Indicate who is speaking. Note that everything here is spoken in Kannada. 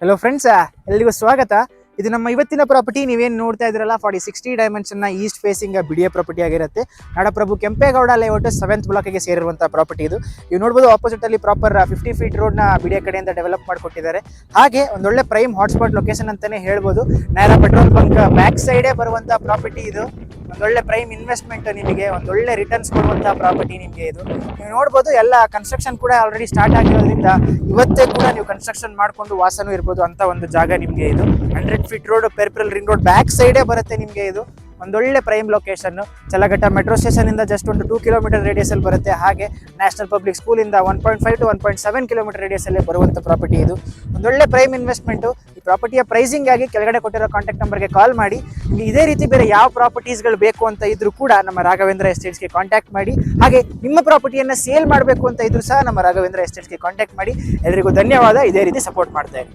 Speaker 1: ಹಲೋ ಫ್ರೆಂಡ್ಸ್, ಎಲ್ರಿಗೂ ಸ್ವಾಗತ. ಇದು ನಮ್ಮ ಇವತ್ತಿನ ಪ್ರಾಪರ್ಟಿ. ನೀವೇನು ನೋಡ್ತಾ ಇದ್ರಲ್ಲ 40-60 ಡೈಮೆನ್ಷನ್ನ ಈಸ್ಟ್ ಫೇಸಿಂಗ್ ಬಿಡಿಯ ಪ್ರಾಪರ್ಟಿ ಆಗಿರುತ್ತೆ. ನಾಡಪ್ರಭು ಕೆಂಪೇಗೌಡ ಲೇಔಟ್ 7th ಬ್ಲಾಕ್ಗೆ ಸೇರಿರುವಂತಹ ಪ್ರಾಪರ್ಟಿ ಇದು. ನೀವು ನೋಡ್ಬೋದು ಆಪೋಸಿಟ್ ಅಲ್ಲಿ ಪ್ರಾಪರ್ 50 ಫೀಟ್ ರೋಡ್ನ ಬಿಡಿಯ ಕಡೆಯಿಂದ ಡೆವಲಪ್ ಮಾಡಿಕೊಟ್ಟಿದ್ದಾರೆ. ಹಾಗೆ ಒಂದೊಳ್ಳೆ ಪ್ರೈಮ್ ಹಾಟ್ಸ್ಪಾಟ್ ಲೊಕೇಶನ್ ಅಂತಾನೆ ಹೇಳ್ಬೋದು. ನೈರಾ ಪೆಟ್ರೋಲ್ ಬಂಕ್ ಬ್ಯಾಕ್ ಸೈಡೇ ಬರುವಂತಹ ಪ್ರಾಪರ್ಟಿ ಇದು. ಒಂದೊಳ್ಳೆ ಪ್ರೈಮ್ ಇನ್ವೆಸ್ಟ್ಮೆಂಟ್, ನಿಮಗೆ ಒಂದೊಳ್ಳೆ ರಿಟರ್ನ್ಸ್ ಕೊಡುವಂತಹ ಪ್ರಾಪರ್ಟಿ ನಿಮಗೆ ಇದು. ನೀವು ನೋಡ್ಬೋದು ಎಲ್ಲ ಕನ್ಸ್ಟ್ರಕ್ಷನ್ ಕೂಡ ಆಲ್ರೆಡಿ ಸ್ಟಾರ್ಟ್ ಆಗಿರೋದ್ರಿಂದ ಇವತ್ತೇ ಕೂಡ ನೀವು ಕನ್ಸ್ಟ್ರಕ್ಷನ್ ಮಾಡ್ಕೊಂಡು ವಾಸನೂ ಇರ್ಬೋದು ಅಂತ ಒಂದು ಜಾಗ ನಿಮಗೆ ಇದು. 100 feet road, purple ring road back ಸೈಡೇ ಬರುತ್ತೆ ನಿಮಗೆ ಇದು. ಒಂದೊಳ್ಳೆ prime location. Chalaghatta metro station ಇಂದ ಜಸ್ಟ್ ಒಂದು 2 ಕಿಲೋಮೀಟರ್ ರೇಡಿಯಸ್ ಅಲ್ಲಿ ಬರುತ್ತೆ. ಹಾಗೆ ನ್ಯಾಷನಲ್ ಪಬ್ಲಿಕ್ ಸ್ಕೂಲ್ ಇಂದ 1.5 to 1.7 ಕಿಲೋಮೀಟರ್ ರೇಡಿಯಸ್ ಅಲ್ಲೇ ಬರುವಂತ ಪ್ರಾಪರ್ಟಿ ಇದು. ಒಂದೊಳ್ಳೆ ಪ್ರೈಮ್ ಇನ್ವೆಸ್ಟ್ಮೆಂಟ್. ಈ ಪ್ರಾಪರ್ಟಿಯ ಪ್ರೈಸಿಂಗ್ ಆಗಿ ಕೆಳಗಡೆ ಕೊಟ್ಟಿರೋ ಕಾಂಟ್ಯಾಕ್ಟ್ ನಂಬರ್ಗೆ ಕಾಲ್ ಮಾಡಿ. ನಿಮಗೆ ಇದೇ ರೀತಿ ಬೇರೆ ಯಾವ ಪ್ರಾಪರ್ಟೀಸ್ಗಳು ಬೇಕು ಅಂತ ಇದ್ರೂ ಕೂಡ ನಮ್ಮ ರಾಘವೇಂದ್ರ ಎಸ್ಟೇಟ್ಸ್ಗೆ ಕಾಂಟ್ಯಾಕ್ಟ್ ಮಾಡಿ. ಹಾಗೆ ನಿಮ್ಮ ಪ್ರಾಪರ್ಟಿಯನ್ನ ಸೇಲ್ ಮಾಡಬೇಕು ಅಂತ ಇದ್ರೂ ಸಹ ನಮ್ಮ ರಾಘವೇಂದ್ರ ಎಸ್ಟೇಟ್ಸ್ಗೆ ಕಾಂಟ್ಯಾಕ್ಟ್ ಮಾಡಿ. ಎಲ್ಲರಿಗೂ ಧನ್ಯವಾದ. ಇದೇ ರೀತಿ ಸಪೋರ್ಟ್ ಮಾಡ್ತಾ ಇರಿ.